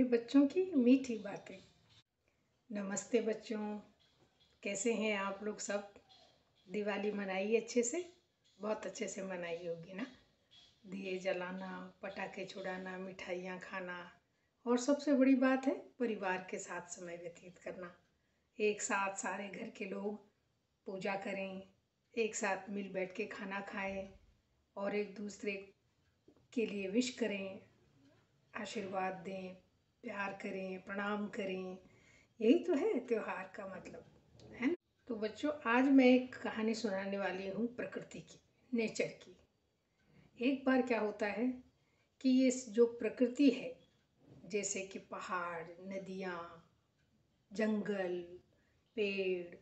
बच्चों की मीठी बातें। नमस्ते बच्चों, कैसे हैं आप लोग सब। दिवाली मनाई अच्छे से, बहुत अच्छे से मनाई होगी ना। दिए जलाना, पटाखे छुड़ाना, मिठाइयाँ खाना और सबसे बड़ी बात है परिवार के साथ समय व्यतीत करना। एक साथ सारे घर के लोग पूजा करें, एक साथ मिल बैठ के खाना खाएं और एक दूसरे के लिए विश करें, आशीर्वाद दें, प्यार करें, प्रणाम करें। यही तो है त्योहार का मतलब, है ना। तो बच्चों, आज मैं एक कहानी सुनाने वाली हूँ प्रकृति की, नेचर की। एक बार क्या होता है कि ये जो प्रकृति है, जैसे कि पहाड़, नदियाँ, जंगल, पेड़,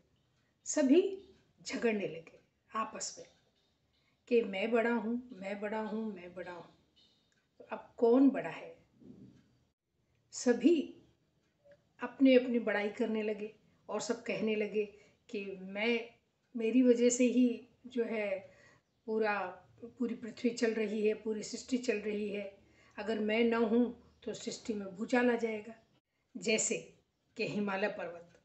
सभी झगड़ने लगे आपस में कि मैं बड़ा हूँ, मैं बड़ा हूँ, मैं बड़ा हूँ। तो अब कौन बड़ा है? सभी अपने अपनी बड़ाई करने लगे और सब कहने लगे कि मेरी वजह से ही जो है पूरी पृथ्वी चल रही है, पूरी सृष्टि चल रही है। अगर मैं न हूँ तो सृष्टि में भूचाल आ जाएगा। जैसे कि हिमालय पर्वत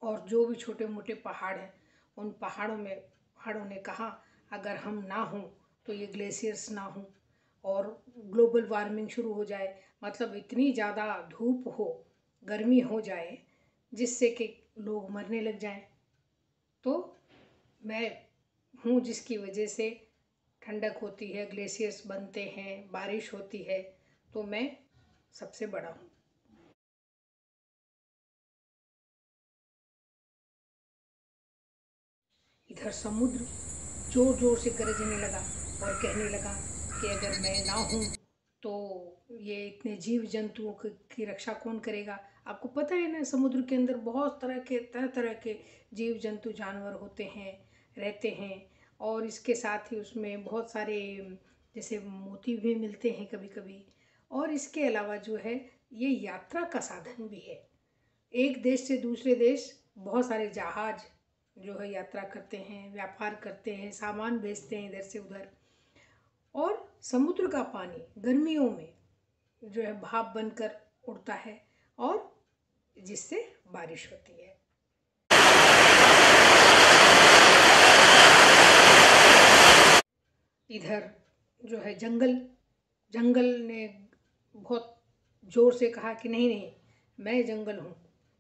और जो भी छोटे मोटे पहाड़ हैं, उन पहाड़ों ने कहा अगर हम ना हों तो ये ग्लेशियर्स ना हों और ग्लोबल वार्मिंग शुरू हो जाए, मतलब इतनी ज़्यादा धूप हो, गर्मी हो जाए जिससे कि लोग मरने लग जाएं। तो मैं हूँ जिसकी वजह से ठंडक होती है, ग्लेशियर्स बनते हैं, बारिश होती है, तो मैं सबसे बड़ा हूँ। इधर समुद्र जोर जोर से गरजने लगा और कहने लगा कि अगर मैं ना हूँ तो ये इतने जीव जंतुओं की रक्षा कौन करेगा। आपको पता है ना, समुद्र के अंदर बहुत तरह तरह के जीव जंतु जानवर होते हैं, रहते हैं। और इसके साथ ही उसमें बहुत सारे जैसे मोती भी मिलते हैं कभी कभी। और इसके अलावा जो है ये यात्रा का साधन भी है। एक देश से दूसरे देश बहुत सारे जहाज जो है यात्रा करते हैं, व्यापार करते हैं, सामान भेजते हैं इधर से उधर। और समुद्र का पानी गर्मियों में जो है भाप बनकर उड़ता है और जिससे बारिश होती है। इधर जो है जंगल ने बहुत ज़ोर से कहा कि नहीं नहीं, मैं जंगल हूँ,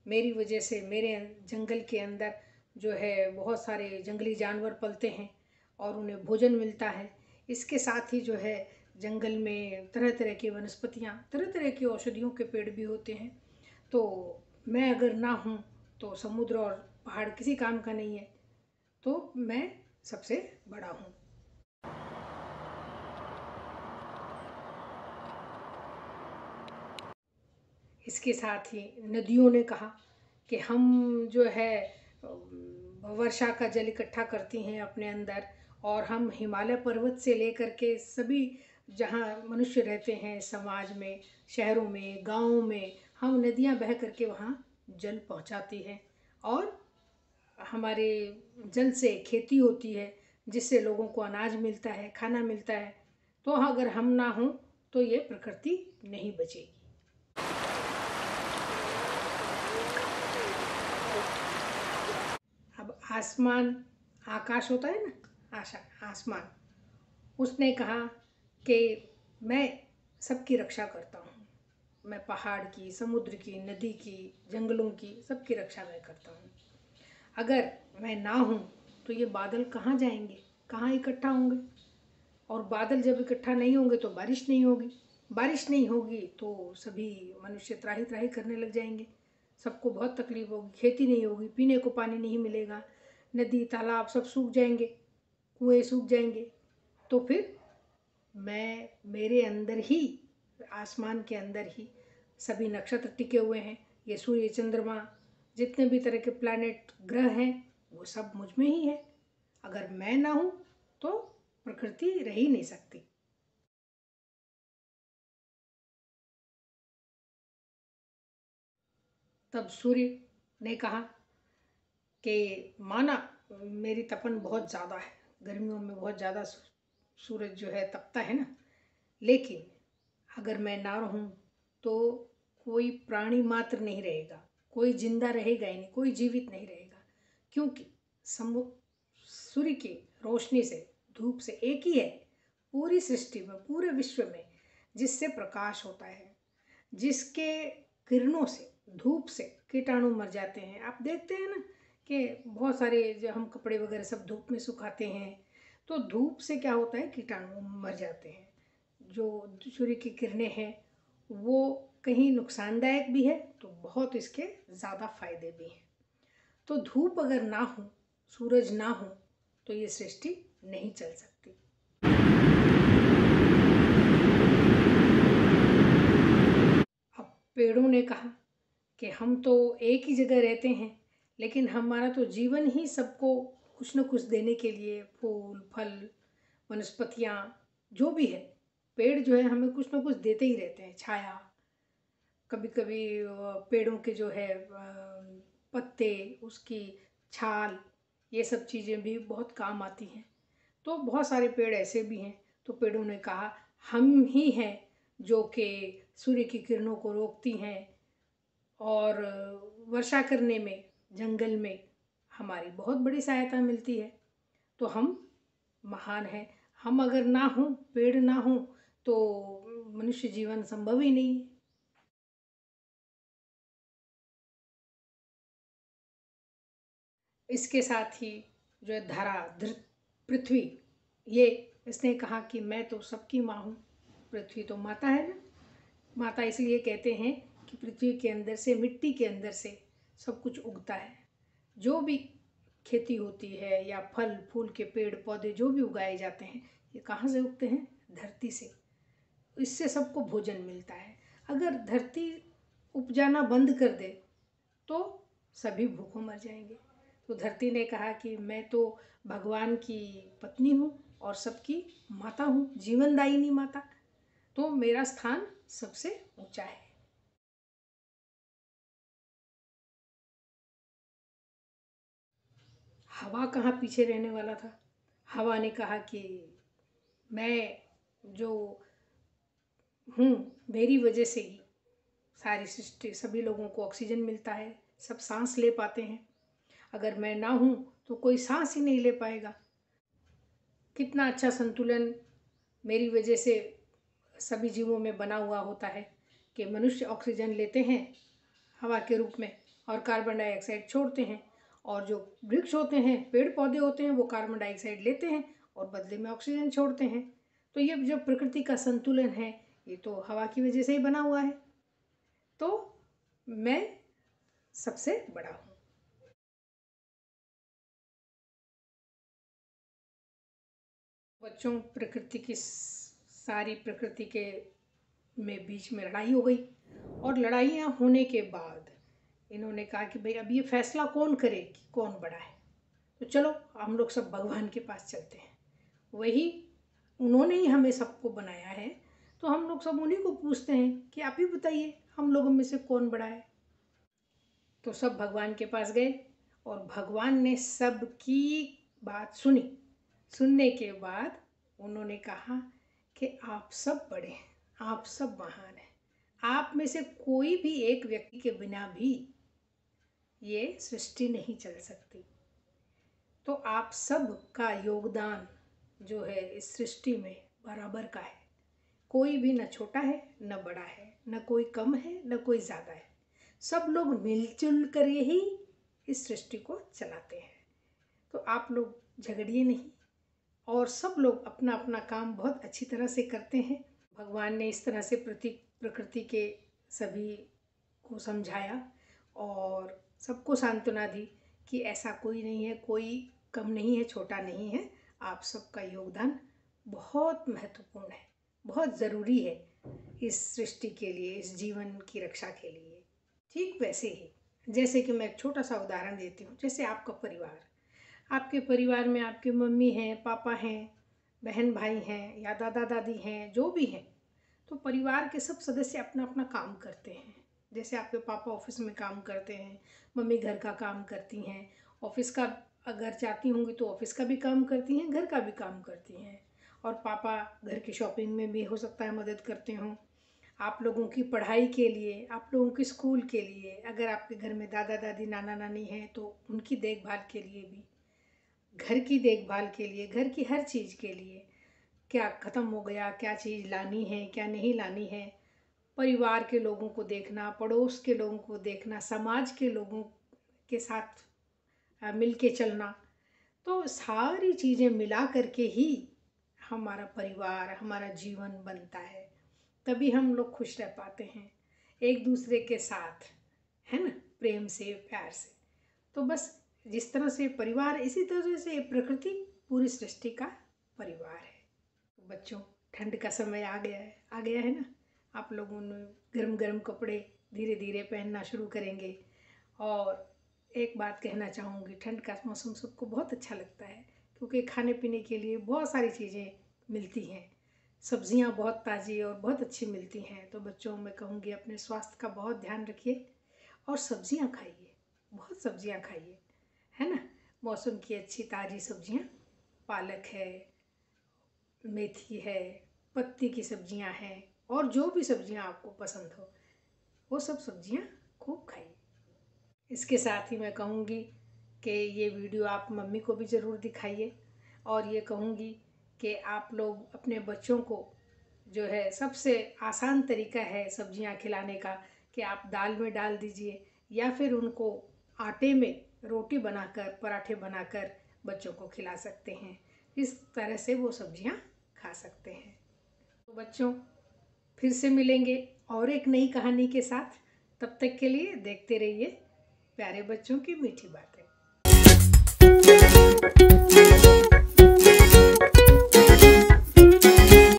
मेरी वजह से मेरे जंगल के अंदर जो है बहुत सारे जंगली जानवर पलते हैं और उन्हें भोजन मिलता है। इसके साथ ही जो है जंगल में तरह तरह की वनस्पतियाँ, तरह तरह की औषधियों के पेड़ भी होते हैं। तो मैं अगर ना हूँ तो समुद्र और पहाड़ किसी काम का नहीं है, तो मैं सबसे बड़ा हूँ। इसके साथ ही नदियों ने कहा कि हम जो है वर्षा का जल इकट्ठा करती हैं अपने अंदर, और हम हिमालय पर्वत से लेकर के सभी जहाँ मनुष्य रहते हैं, समाज में, शहरों में, गाँवों में, हम नदियाँ बह करके वहाँ जल पहुँचाती हैं और हमारे जल से खेती होती है, जिससे लोगों को अनाज मिलता है, खाना मिलता है। तो अगर हम ना हों तो ये प्रकृति नहीं बचेगी। अब आसमान, आकाश होता है ना, आसमान, उसने कहा कि मैं सबकी रक्षा करता हूँ। मैं पहाड़ की, समुद्र की, नदी की, जंगलों की, सबकी रक्षा मैं करता हूँ। अगर मैं ना हूँ तो ये बादल कहाँ जाएंगे, कहाँ इकट्ठा होंगे। और बादल जब इकट्ठा नहीं होंगे तो बारिश नहीं होगी, बारिश नहीं होगी तो सभी मनुष्य त्राही त्राही करने लग जाएंगे, सबको बहुत तकलीफ होगी, खेती नहीं होगी, पीने को पानी नहीं मिलेगा, नदी तालाब सब सूख जाएंगे, कुएं सूख जाएंगे। तो फिर मेरे अंदर ही, आसमान के अंदर ही सभी नक्षत्र टिके हुए हैं। ये सूर्य, चंद्रमा, जितने भी तरह के प्लैनेट, ग्रह हैं, वो सब मुझ में ही है। अगर मैं ना हूँ तो प्रकृति रह ही नहीं सकती। तब सूर्य ने कहा कि माना मेरी तपन बहुत ज़्यादा है, गर्मियों में बहुत ज़्यादा सूरज जो है तपता है ना, लेकिन अगर मैं ना रहूं तो कोई प्राणी मात्र नहीं रहेगा, कोई जिंदा रहेगा ही नहीं, कोई जीवित नहीं रहेगा। क्योंकि सूर्य की रोशनी से, धूप से एक ही है पूरी सृष्टि में, पूरे विश्व में, जिससे प्रकाश होता है, जिसके किरणों से, धूप से कीटाणु मर जाते हैं। आप देखते हैं ना कि बहुत सारे जो हम कपड़े वगैरह सब धूप में सुखाते हैं, तो धूप से क्या होता है, कीटाणु मर जाते हैं। जो सूर्य की किरणें हैं वो कहीं नुकसानदायक भी है तो बहुत इसके ज़्यादा फायदे भी हैं। तो धूप अगर ना हो, सूरज ना हो, तो ये सृष्टि नहीं चल सकती। अब पेड़ों ने कहा कि हम तो एक ही जगह रहते हैं, लेकिन हमारा तो जीवन ही सबको कुछ न कुछ देने के लिए, फूल फल वनस्पतियाँ जो भी है, पेड़ जो है हमें कुछ न कुछ देते ही रहते हैं। छाया, कभी कभी पेड़ों के जो है पत्ते, उसकी छाल, ये सब चीज़ें भी बहुत काम आती हैं। तो बहुत सारे पेड़ ऐसे भी हैं। तो पेड़ों ने कहा हम ही हैं जो कि सूर्य की किरणों को रोकती हैं और वर्षा करने में, जंगल में हमारी बहुत बड़ी सहायता मिलती है। तो हम महान हैं। हम अगर ना हों, पेड़ ना हों, तो मनुष्य जीवन संभव ही नहीं है। इसके साथ ही जो है धरा, पृथ्वी, ये इसने कहा कि मैं तो सबकी माँ हूँ। पृथ्वी तो माता है ना। माता इसलिए कहते हैं कि पृथ्वी के अंदर से, मिट्टी के अंदर से सब कुछ उगता है। जो भी खेती होती है या फल फूल के पेड़ पौधे जो भी उगाए जाते हैं, ये कहाँ से उगते हैं, धरती से। इससे सबको भोजन मिलता है। अगर धरती उपजाना बंद कर दे तो सभी भूखों मर जाएंगे। तो धरती ने कहा कि मैं तो भगवान की पत्नी हूँ और सबकी माता हूँ, जीवनदायिनी माता, तो मेरा स्थान सबसे ऊंचा है। हवा कहाँ पीछे रहने वाला था। हवा ने कहा कि मैं जो हूँ, मेरी वजह से ही सारी सृष्टि, सभी लोगों को ऑक्सीजन मिलता है, सब सांस ले पाते हैं। अगर मैं ना हूँ तो कोई सांस ही नहीं ले पाएगा। कितना अच्छा संतुलन मेरी वजह से सभी जीवों में बना हुआ होता है कि मनुष्य ऑक्सीजन लेते हैं हवा के रूप में और कार्बन डाइऑक्साइड छोड़ते हैं, और जो वृक्ष होते हैं, पेड़ पौधे होते हैं, वो कार्बन डाइऑक्साइड लेते हैं और बदले में ऑक्सीजन छोड़ते हैं। तो ये जो प्रकृति का संतुलन है, ये तो हवा की वजह से ही बना हुआ है। तो मैं सबसे बड़ा हूँ। बच्चों, प्रकृति की सारी प्रकृति के में बीच में लड़ाई हो गई, और लड़ाइयाँ होने के बाद इन्होंने कहा कि भाई अब ये फैसला कौन करे कि कौन बड़ा है। तो चलो हम लोग सब भगवान के पास चलते हैं, वही उन्होंने ही हमें सबको बनाया है, तो हम लोग सब उन्हीं को पूछते हैं कि आप ही बताइए हम लोगों में से कौन बड़ा है। तो सब भगवान के पास गए और भगवान ने सबकी बात सुनी। सुनने के बाद उन्होंने कहा कि आप सब बड़े हैं, आप सब महान हैं, आप में से कोई भी एक व्यक्ति के बिना भी ये सृष्टि नहीं चल सकती। तो आप सब का योगदान जो है इस सृष्टि में बराबर का है। कोई भी न छोटा है न बड़ा है, न कोई कम है न कोई ज़्यादा है। सब लोग मिलजुल कर ही इस सृष्टि को चलाते हैं। तो आप लोग झगड़िए नहीं, और सब लोग अपना अपना काम बहुत अच्छी तरह से करते हैं। भगवान ने इस तरह से प्रकृति के सभी को समझाया और सबको सांत्वना दी कि ऐसा कोई नहीं है, कोई कम नहीं है, छोटा नहीं है। आप सबका योगदान बहुत महत्वपूर्ण है, बहुत ज़रूरी है इस सृष्टि के लिए, इस जीवन की रक्षा के लिए। ठीक वैसे ही जैसे कि मैं एक छोटा सा उदाहरण देती हूँ। जैसे आपका परिवार, आपके परिवार में आपके मम्मी हैं, पापा हैं, बहन भाई हैं या दादा दादी हैं, जो भी हैं, तो परिवार के सब सदस्य अपना अपना काम करते हैं। जैसे आपके पापा ऑफिस में काम करते हैं, मम्मी घर का काम करती हैं, ऑफिस का अगर जाती होंगी तो ऑफिस का भी काम करती हैं, घर का भी काम करती हैं, और पापा घर की शॉपिंग में भी हो सकता है मदद करते हों। आप लोगों की पढ़ाई के लिए, आप लोगों के स्कूल के लिए, अगर आपके घर में दादा दादी नाना नानी हैं तो उनकी देखभाल के लिए भी, घर की देखभाल के लिए, घर की हर चीज़ के लिए, क्या ख़त्म हो गया, क्या चीज़ लानी है, क्या नहीं लानी है, परिवार के लोगों को देखना, पड़ोस के लोगों को देखना, समाज के लोगों के साथ मिल के चलना, तो सारी चीज़ें मिला करके ही हमारा परिवार, हमारा जीवन बनता है। तभी हम लोग खुश रह पाते हैं एक दूसरे के साथ, है ना, प्रेम से, प्यार से। तो बस जिस तरह से परिवार, इसी तरह से प्रकृति पूरी सृष्टि का परिवार है। तो बच्चों, ठंड का समय आ गया है ना। आप लोगों ने गर्म गर्म कपड़े धीरे धीरे पहनना शुरू करेंगे। और एक बात कहना चाहूँगी, ठंड का मौसम सबको बहुत अच्छा लगता है क्योंकि खाने पीने के लिए बहुत सारी चीज़ें मिलती हैं, सब्जियां बहुत ताज़ी और बहुत अच्छी मिलती हैं। तो बच्चों, मैं कहूँगी अपने स्वास्थ्य का बहुत ध्यान रखिए और सब्जियां खाइए, बहुत सब्जियां खाइए, है ना। मौसम की अच्छी ताज़ी सब्जियां, पालक है, मेथी है, पत्ती की सब्जियां हैं, और जो भी सब्जियां आपको पसंद हो वो सब सब्जियां खूब खाइए। इसके साथ ही मैं कहूँगी कि ये वीडियो आप मम्मी को भी ज़रूर दिखाइए, और ये कहूँगी कि आप लोग अपने बच्चों को जो है, सबसे आसान तरीका है सब्जियां खिलाने का कि आप दाल में डाल दीजिए, या फिर उनको आटे में रोटी बनाकर, पराठे बनाकर बच्चों को खिला सकते हैं। इस तरह से वो सब्जियां खा सकते हैं। तो बच्चों, फिर से मिलेंगे और एक नई कहानी के साथ। तब तक के लिए देखते रहिए प्यारे बच्चों की मीठी बातें।